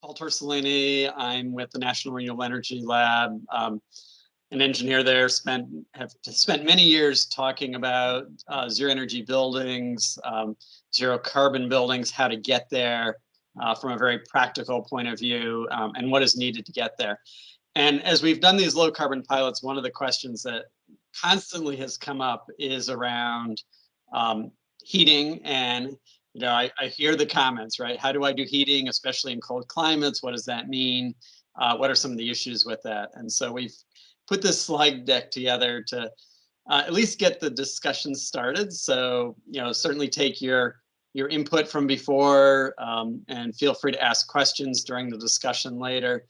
Paul Torsolini. I'm with the National Renewable Energy Lab. An engineer there. Have spent many years talking about zero energy buildings, zero carbon buildings, how to get there from a very practical point of view, and what is needed to get there. And as we've done these low carbon pilots, one of the questions that constantly has come up is around heating. And I hear the comments, right? How do I do heating, especially in cold climates? What does that mean? What are some of the issues with that? And so we've put this slide deck together to at least get the discussion started. So, certainly take your input from before and feel free to ask questions during the discussion later.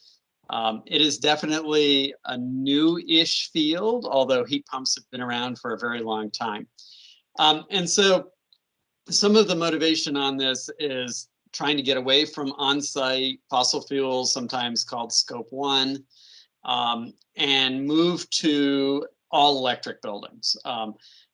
It is definitely a new-ish field, although heat pumps have been around for a very long time. And so some of the motivation on this is trying to get away from on-site fossil fuels, sometimes called Scope 1, and move to all electric buildings.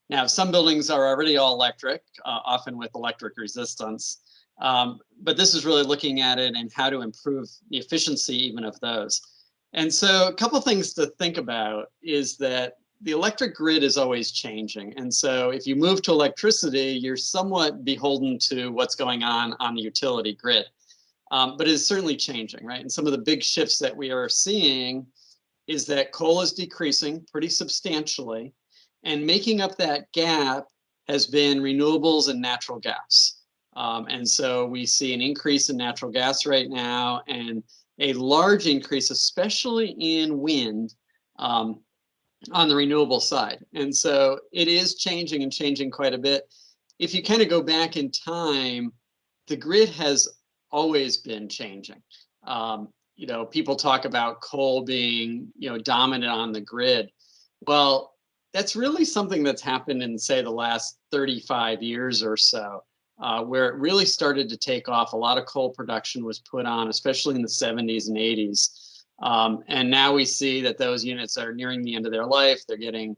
Now, some buildings are already all electric, often with electric resistance, but this is really looking at it and how to improve the efficiency even of those. And so a couple things to think about is that the electric grid is always changing. And so if you move to electricity, you're somewhat beholden to what's going on the utility grid. But it's certainly changing, right? And some of the big shifts that we are seeing is that coal is decreasing pretty substantially, and making up that gap has been renewables and natural gas. And so we see an increase in natural gas right now, and a large increase, especially in wind, on the renewable side. And so it is changing and changing quite a bit. If you kind of go back in time, the grid has always been changing. People talk about coal being, dominant on the grid. Well, that's really something that's happened in, say, the last 35 years or so, where it really started to take off. A lot of coal production was put on, especially in the 70s and 80s. And now we see that those units are nearing the end of their life. They're getting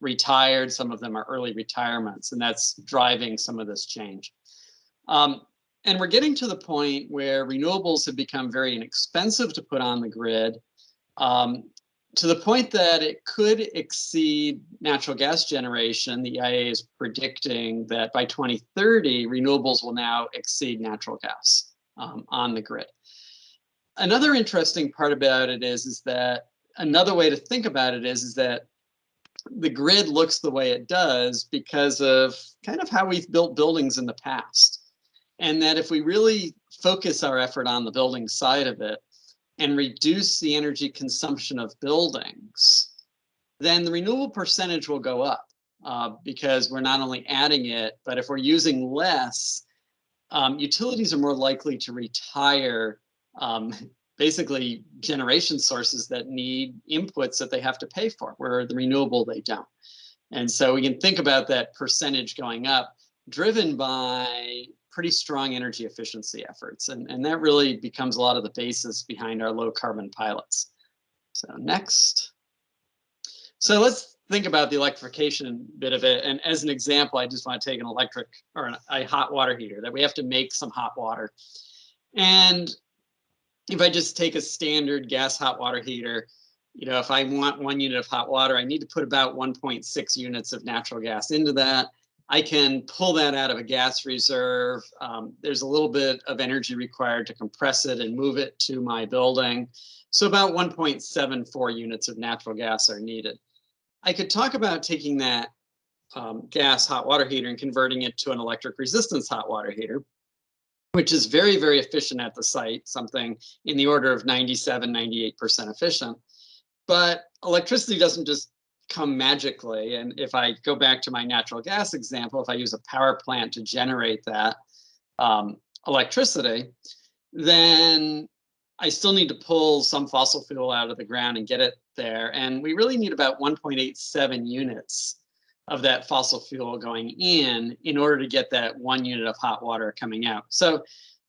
retired. Some of them are early retirements, and that's driving some of this change. And we're getting to the point where renewables have become very inexpensive to put on the grid, to the point that it could exceed natural gas generation. The EIA is predicting that by 2030, renewables will now exceed natural gas on the grid. Another interesting part about it is that another way to think about it is that the grid looks the way it does because of kind of how we've built buildings in the past. And that if we really focus our effort on the building side of it and reduce the energy consumption of buildings, then the renewable percentage will go up because we're not only adding it, but if we're using less, utilities are more likely to retire basically generation sources that need inputs that they have to pay for, where the renewable they don't. And so we can think about that percentage going up, driven by pretty strong energy efficiency efforts. And that really becomes a lot of the basis behind our low carbon pilots. So next. So let's think about the electrification bit of it. And as an example, I just want to take an electric or a hot water heater, that we have to make some hot water. And if I just take a standard gas hot water heater, if I want 1 unit of hot water, I need to put about 1.6 units of natural gas into that. I can pull that out of a gas reserve. There's a little bit of energy required to compress it and move it to my building. So about 1.74 units of natural gas are needed. I could talk about taking that gas hot water heater and converting it to an electric resistance hot water heater, which is very, very efficient at the site, something in the order of 97, 98% efficient. But electricity doesn't just come magically. And if I go back to my natural gas example, if I use a power plant to generate that electricity, then I still need to pull some fossil fuel out of the ground and get it there. And we really need about 1.87 units of that fossil fuel going in order to get that 1 unit of hot water coming out. So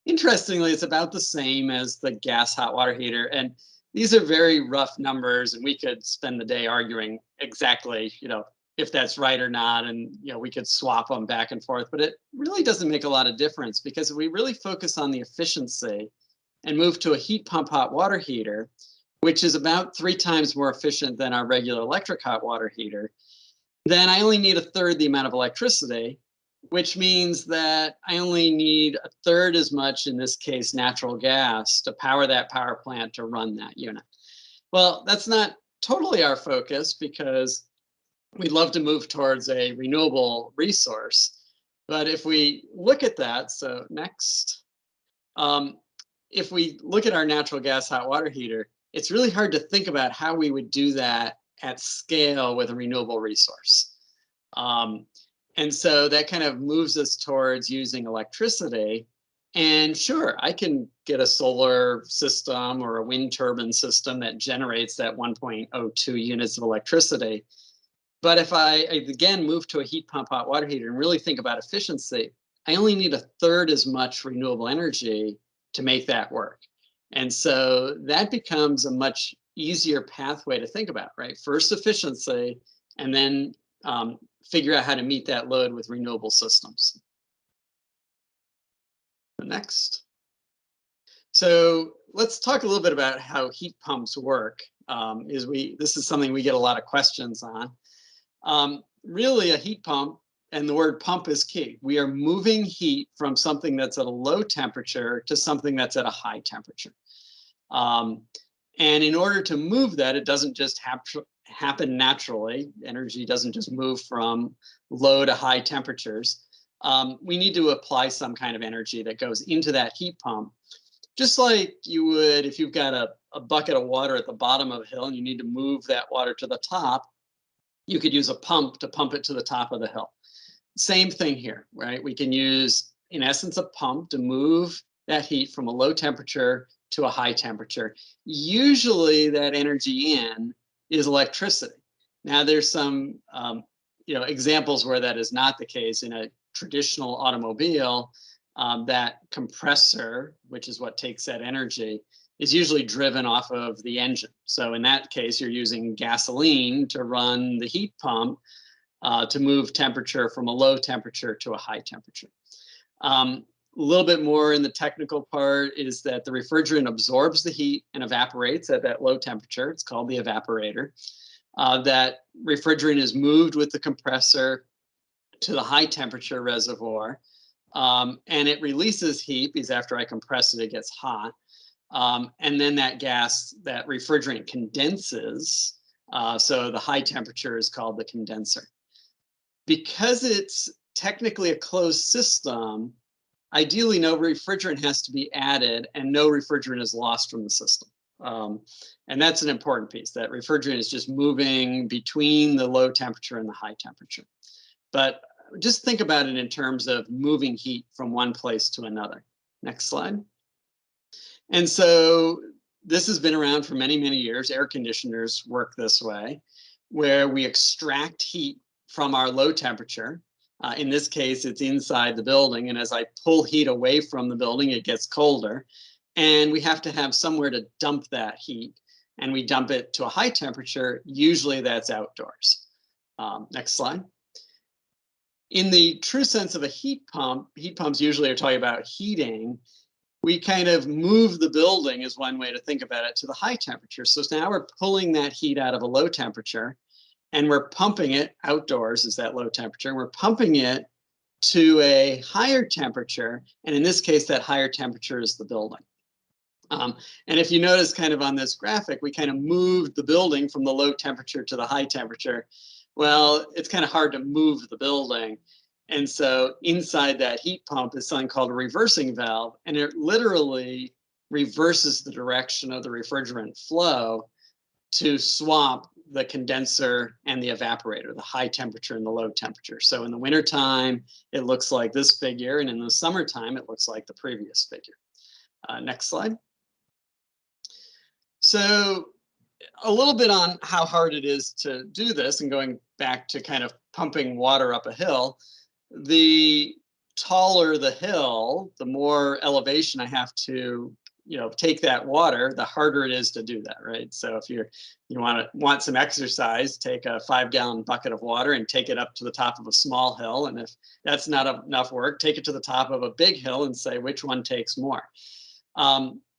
interestingly, it's about the same as the gas hot water heater. And these are very rough numbers, and we could spend the day arguing exactly, if that's right or not. And, we could swap them back and forth, but it really doesn't make a lot of difference, because if we really focus on the efficiency, and move to a heat pump hot water heater, which is about 3 times more efficient than our regular electric hot water heater, then I only need a third the amount of electricity, which means that I only need a third as much, in this case, natural gas, to power that power plant to run that unit. Well, that's not totally our focus because we'd love to move towards a renewable resource. But if we look at that, so next, if we look at our natural gas hot water heater, it's really hard to think about how we would do that at scale with a renewable resource. And so that kind of moves us towards using electricity. And sure, I can get a solar system or a wind turbine system that generates that 1.02 units of electricity. But if I again move to a heat pump hot water heater and really think about efficiency, I only need a third as much renewable energy to make that work. And so that becomes a much easier pathway to think about, right? First efficiency, and then figure out how to meet that load with renewable systems. Next. So let's talk a little bit about how heat pumps work. This is something we get a lot of questions on. Really, a heat pump, and the word pump is key. We are moving heat from something that's at a low temperature to something that's at a high temperature. And in order to move that, it doesn't just happen naturally. Energy doesn't just move from low to high temperatures. We need to apply some kind of energy that goes into that heat pump, just like you would if you've got a bucket of water at the bottom of a hill and you need to move that water to the top. You could use a pump to pump it to the top of the hill. Same thing here, right? We can use, in essence, a pump to move that heat from a low temperature to a high temperature. Usually that energy in is electricity. Now there's some examples where that is not the case. In a traditional automobile, that compressor, which is what takes that energy, is usually driven off of the engine. So in that case, you're using gasoline to run the heat pump to move temperature from a low temperature to a high temperature. A little bit more in the technical part is that the refrigerant absorbs the heat and evaporates at that low temperature. It's called the evaporator. That refrigerant is moved with the compressor to the high temperature reservoir, and it releases heat because after I compress it, it gets hot. And then that refrigerant condenses. So the high temperature is called the condenser. Because it's technically a closed system, ideally no refrigerant has to be added and no refrigerant is lost from the system. And that's an important piece, that refrigerant is just moving between the low temperature and the high temperature. But just think about it in terms of moving heat from one place to another. Next slide. And so this has been around for many, many years. Air conditioners work this way, where we extract heat from our low temperature. In this case, it's inside the building. And as I pull heat away from the building, it gets colder. And we have to have somewhere to dump that heat. And we dump it to a high temperature. Usually that's outdoors. Next slide. In the true sense of a heat pump, heat pumps usually are talking about heating. We kind of move the building, is one way to think about it, to the high temperature. So now we're pulling that heat out of a low temperature and we're pumping it outdoors, is that low temperature, and we're pumping it to a higher temperature. And in this case, that higher temperature is the building. And if you notice kind of on this graphic, we kind of moved the building from the low temperature to the high temperature. Well, it's kind of hard to move the building. And so inside that heat pump is something called a reversing valve, and it literally reverses the direction of the refrigerant flow to swap the condenser and the evaporator, the high temperature and the low temperature. So in the wintertime, it looks like this figure, and in the summertime, it looks like the previous figure. Next slide. So a little bit on how hard it is to do this, and going back to kind of pumping water up a hill, the taller the hill, the more elevation I have to, take that water, the harder it is to do that, right? So if you want some exercise, take a 5-gallon bucket of water and take it up to the top of a small hill. And if that's not enough work, take it to the top of a big hill and say which one takes more.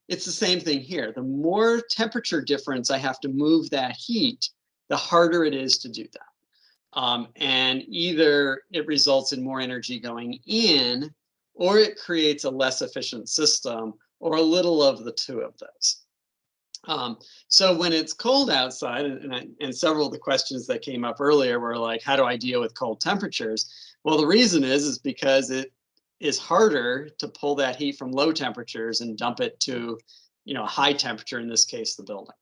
it's the same thing here. The more temperature difference I have to move that heat, the harder it is to do that. And either it results in more energy going in, or it creates a less efficient system, or a little of the two of those. So when it's cold outside, and several of the questions that came up earlier were like, how do I deal with cold temperatures? Well, the reason is because it is harder to pull that heat from low temperatures and dump it to, a high temperature, in this case, the building.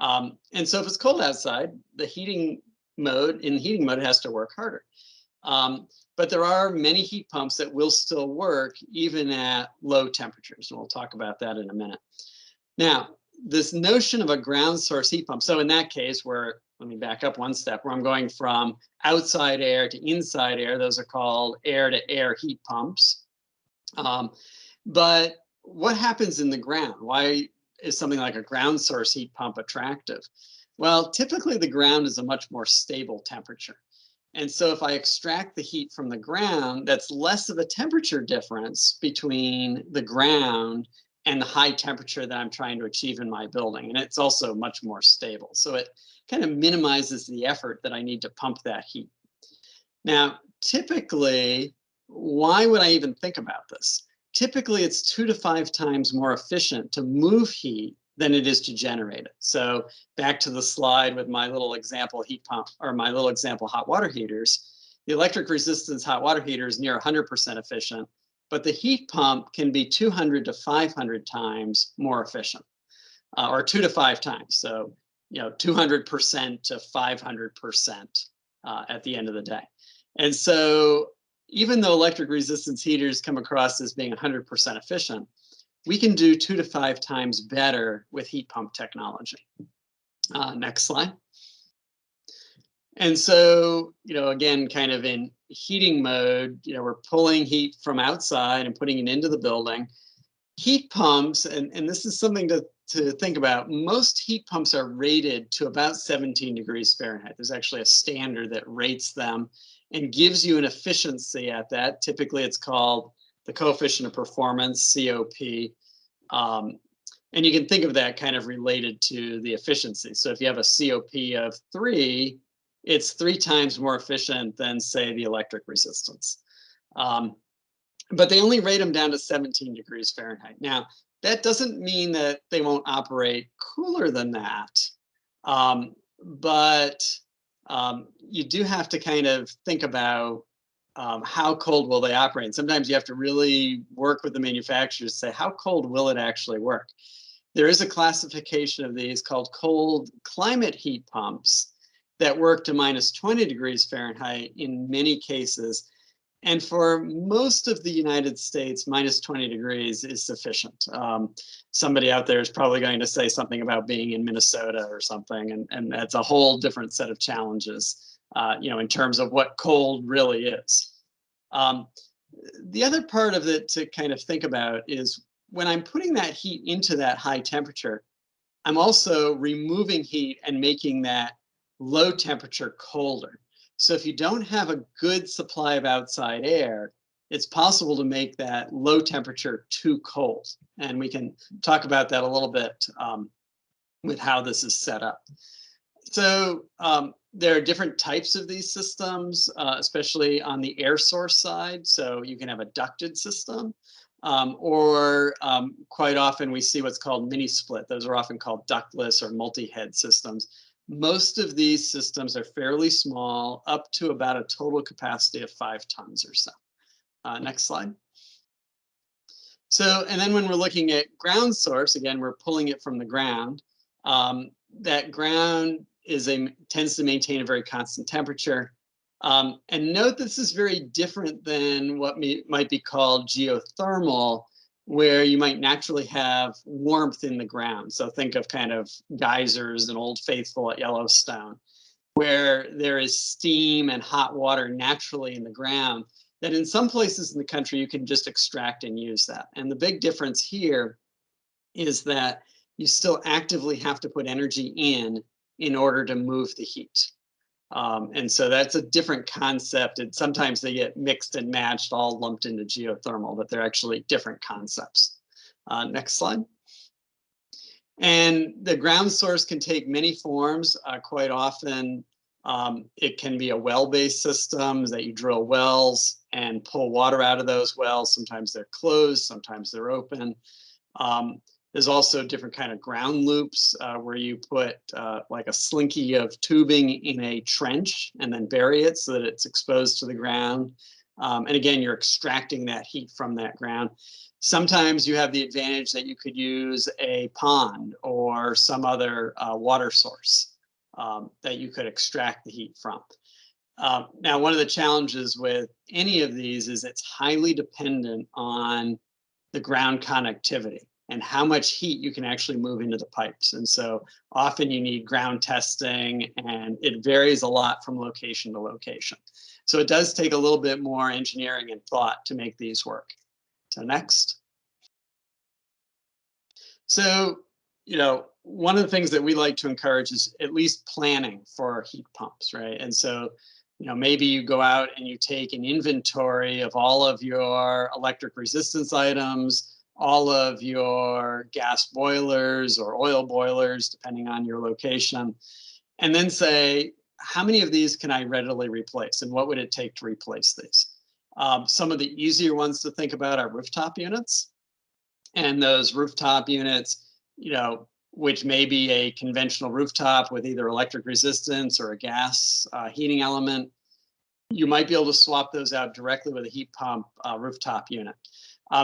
And so if it's cold outside, the heating mode, it has to work harder. But there are many heat pumps that will still work even at low temperatures, and we'll talk about that in a minute. Now, this notion of a ground source heat pump, so in that case, let me back up one step, where I'm going from outside air to inside air, those are called air-to-air heat pumps. But what happens in the ground? Why is something like a ground source heat pump attractive? Well, typically the ground is a much more stable temperature. And so if I extract the heat from the ground, that's less of a temperature difference between the ground and the high temperature that I'm trying to achieve in my building. And it's also much more stable. So it kind of minimizes the effort that I need to pump that heat. Now, typically, why would I even think about this? Typically, it's 2 to 5 times more efficient to move heat than it is to generate it. So back to the slide with my little example heat pump, or my little example hot water heaters, the electric resistance hot water heater is near 100% efficient, but the heat pump can be 200 to 500 times more efficient, or 2 to 5 times. So, 200% to 500% at the end of the day. And so even though electric resistance heaters come across as being 100% efficient, we can do 2 to 5 times better with heat pump technology. Next slide. And so, again, kind of in heating mode, we're pulling heat from outside and putting it into the building. Heat pumps, and this is something to think about, most heat pumps are rated to about 17 degrees Fahrenheit. There's actually a standard that rates them and gives you an efficiency at that. Typically, it's called the coefficient of performance, COP. And you can think of that kind of related to the efficiency. So if you have a COP of 3, it's 3 times more efficient than, say, the electric resistance. But they only rate them down to 17 degrees Fahrenheit. Now, that doesn't mean that they won't operate cooler than that. But you do have to kind of think about how cold will they operate. And sometimes you have to really work with the manufacturers to say, how cold will it actually work? There is a classification of these called cold climate heat pumps that work to minus 20 degrees Fahrenheit in many cases. And for most of the United States, minus 20 degrees is sufficient. Somebody out there is probably going to say something about being in Minnesota or something, and that's a whole different set of challenges, in terms of what cold really is. The other part of it to kind of think about is when I'm putting that heat into that high temperature, I'm also removing heat and making that low temperature colder. So if you don't have a good supply of outside air, it's possible to make that low temperature too cold. And we can talk about that a little bit with how this is set up. So there are different types of these systems, especially on the air source side. So you can have a ducted system, or quite often we see what's called mini split. Those are often called ductless or multi-head systems. Most of these systems are fairly small, up to about a total capacity of 5 tons or so. Next slide. So, and then when we're looking at ground source, again, we're pulling it from the ground. That ground tends to maintain a very constant temperature. And note this is very different than what might be called geothermal, where you might naturally have warmth in the ground. So think of kind of geysers and Old Faithful at Yellowstone, where there is steam and hot water naturally in the ground, that in some places in the country you can just extract and use that. And the big difference here is that you still actively have to put energy in order to move the heat. And so that's a different concept. And sometimes they get mixed and matched, all lumped into geothermal, but they're actually different concepts. Next slide. And the ground source can take many forms. Quite often, it can be a well-based system that you drill wells and pull water out of those wells. Sometimes they're closed, sometimes they're open. There's also different kind of ground loops where you put like a slinky of tubing in a trench and then bury it so that it's exposed to the ground. And again, you're extracting that heat from that ground. Sometimes you have the advantage that you could use a pond or some other water source that you could extract the heat from. Now, one of the challenges with any of these is it's highly dependent on the ground connectivity and how much heat you can actually move into the pipes. And so often you need ground testing, and it varies a lot from location to location. So it does take a little bit more engineering and thought to make these work. So next. So, one of the things that we like to encourage is at least planning for heat pumps, right? And so, maybe you go out and you take an inventory of all of your electric resistance items, all of your gas boilers or oil boilers, depending on your location, and then say, how many of these can I readily replace, and what would it take to replace these? Some of the easier ones to think about are rooftop units. And those rooftop units, which may be a conventional rooftop with either electric resistance or a gas heating element, you might be able to swap those out directly with a heat pump rooftop unit.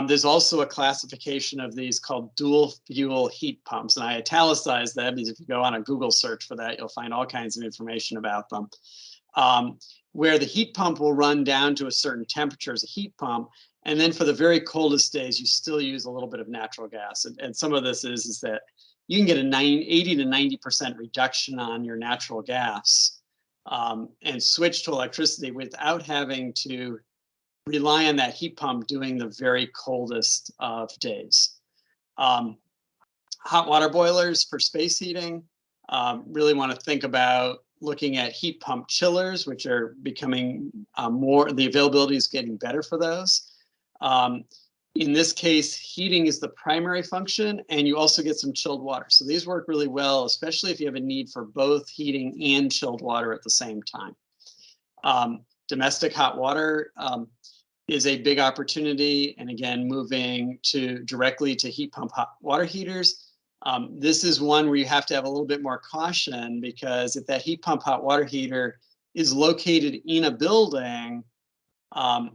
There's also a classification of these called dual fuel heat pumps, and I italicized that because if you go on a Google search for that, you'll find all kinds of information about them. Where the heat pump will run down to a certain temperature as a heat pump, and then for the very coldest days, you still use a little bit of natural gas. And some of this is that you can get a 80 to 90% reduction on your natural gas and switch to electricity without having to rely on that heat pump doing the very coldest of days. Hot water boilers for space heating, really want to think about looking at heat pump chillers, which are becoming the availability is getting better for those. In this case, heating is the primary function, and you also get some chilled water. So these work really well, especially if you have a need for both heating and chilled water at the same time. Domestic hot water is a big opportunity, and again, moving directly to heat pump hot water heaters. This is one where you have to have a little bit more caution, because if that heat pump hot water heater is located in a building,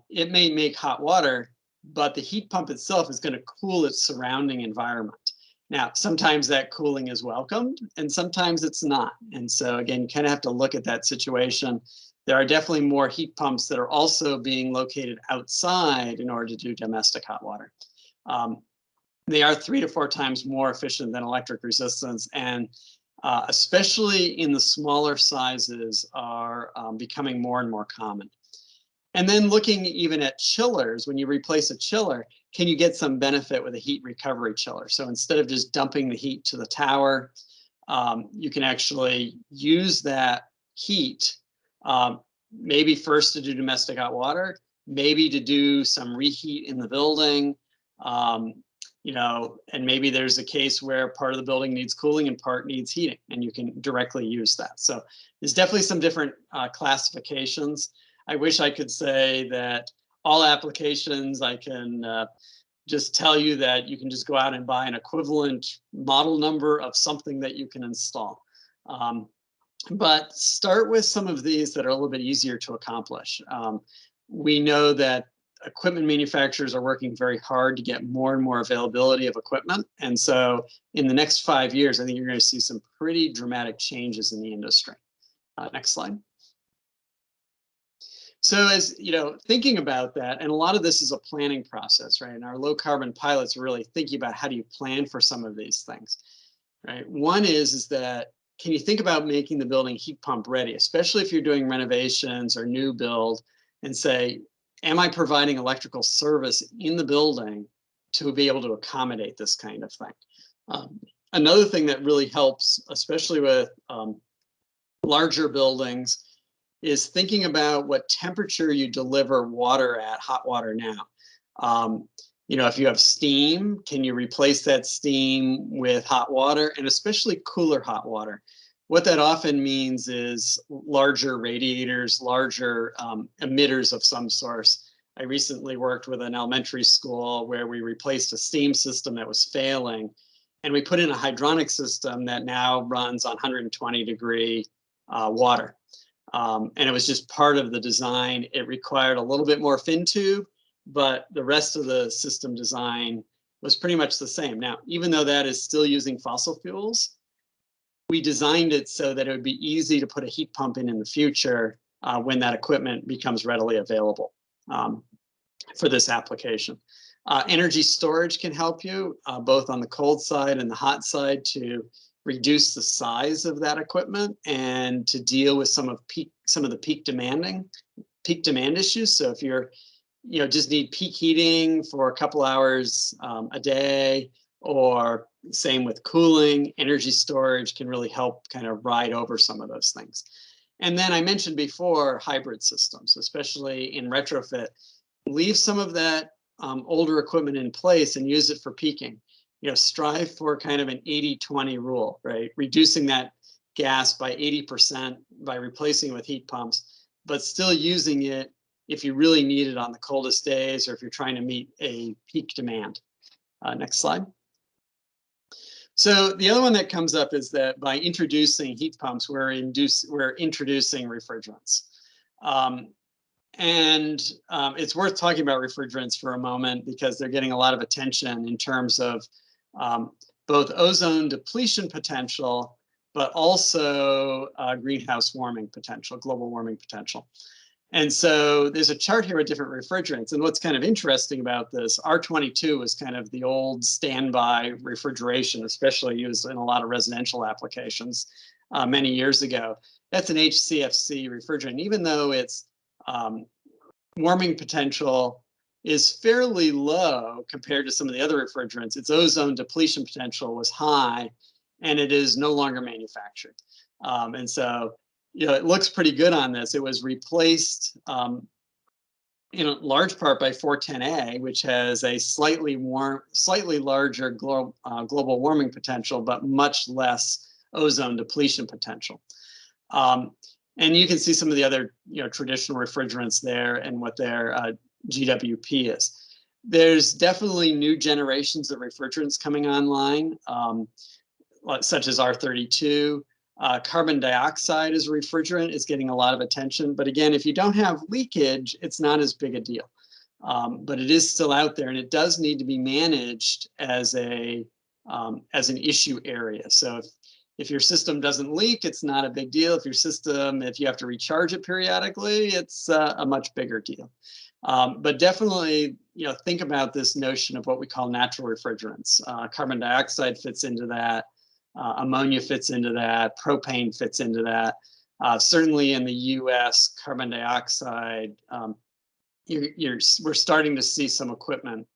it may make hot water, but the heat pump itself is going to cool its surrounding environment. Now, sometimes that cooling is welcomed and sometimes it's not. And so again, you kind of have to look at that situation. There are definitely more heat pumps that are also being located outside in order to do domestic hot water. They are 3 to 4 times more efficient than electric resistance, and especially in the smaller sizes are becoming more and more common. And then looking even at chillers, when you replace a chiller, can you get some benefit with a heat recovery chiller? So instead of just dumping the heat to the tower, you can actually use that heat, maybe first to do domestic hot water, maybe to do some reheat in the building, and maybe there's a case where part of the building needs cooling and part needs heating, and you can directly use that. So there's definitely some different classifications. I wish I could say that all applications, I can just tell you that you can just go out and buy an equivalent model number of something that you can install. But start with some of these that are a little bit easier to accomplish. We know that equipment manufacturers are working very hard to get more and more availability of equipment. And so in the next 5 years, I think you're going to see some pretty dramatic changes in the industry. Next slide. So as thinking about that, and a lot of this is a planning process, right? And our low carbon pilots are really thinking about how do you plan for some of these things, right? One is that can you think about making the building heat pump ready, especially if you're doing renovations or new build, and say, am I providing electrical service in the building to be able to accommodate this kind of thing? Another thing that really helps, especially with larger buildings, is thinking about what temperature you deliver water at, hot water now. If you have steam, can you replace that steam with hot water, and especially cooler hot water? What that often means is larger radiators, larger emitters of some source. I recently worked with an elementary school where we replaced a steam system that was failing, and we put in a hydronic system that now runs on 120-degree water. And it was just part of the design. It required a little bit more fin tube, but the rest of the system design was pretty much the same. Now, even though that is still using fossil fuels, we designed it so that it would be easy to put a heat pump in the future when that equipment becomes readily available for this application. Energy storage can help you both on the cold side and the hot side to reduce the size of that equipment and to deal with some of the peak demand issues. So if you're just need peak heating for a couple hours a day, or same with cooling, energy storage can really help kind of ride over some of those things. And then I mentioned before hybrid systems, especially in retrofit. Leave some of that older equipment in place and use it for peaking. Strive for kind of an 80-20 rule, right? Reducing that gas by 80% by replacing it with heat pumps, but still using it if you really need it on the coldest days, or if you're trying to meet a peak demand. Next slide. So the other one that comes up is that by introducing heat pumps, we're introducing refrigerants. It's worth talking about refrigerants for a moment because they're getting a lot of attention in terms of both ozone depletion potential, but also greenhouse warming potential, global warming potential. And so there's a chart here with different refrigerants. And what's kind of interesting about this, R22 is kind of the old standby refrigeration, especially used in a lot of residential applications many years ago. That's an HCFC refrigerant. Even though its warming potential is fairly low compared to some of the other refrigerants, its ozone depletion potential was high, and it is no longer manufactured. And so it looks pretty good on this. It was replaced in large part by 410A, which has a slightly larger global warming potential, but much less ozone depletion potential. And you can see some of the other traditional refrigerants there and what their GWP is. There's definitely new generations of refrigerants coming online, such as R32. Carbon dioxide as a refrigerant is getting a lot of attention. But again, if you don't have leakage, it's not as big a deal. But it is still out there, and it does need to be managed as an issue area. So if your system doesn't leak, it's not a big deal. If you have to recharge it periodically, it's a much bigger deal. But definitely, think about this notion of what we call natural refrigerants. Carbon dioxide fits into that. Ammonia fits into that. Propane fits into that. Certainly in the U.S., carbon dioxide, we're starting to see some equipment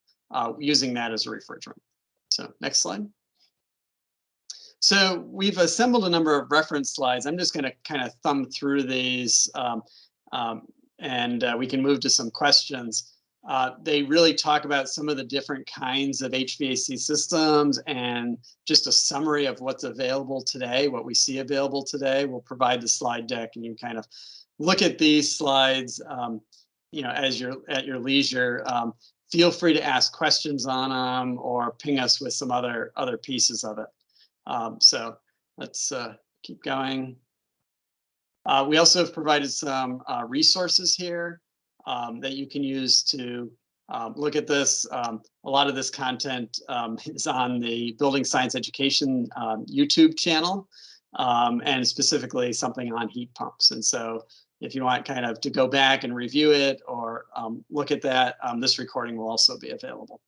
using that as a refrigerant. So next slide. So we've assembled a number of reference slides. I'm just going to kind of thumb through these, and we can move to some questions. They really talk about some of the different kinds of HVAC systems and just a summary of what's available today, what we see available today. We'll provide the slide deck, and you kind of look at these slides, as you're at your leisure. Feel free to ask questions on them or ping us with some other pieces of it. So let's keep going. We also have provided some resources here that you can use to look at this. A lot of this content is on the Building Science Education YouTube channel, and specifically something on heat pumps. And so if you want kind of to go back and review it or look at that, this recording will also be available.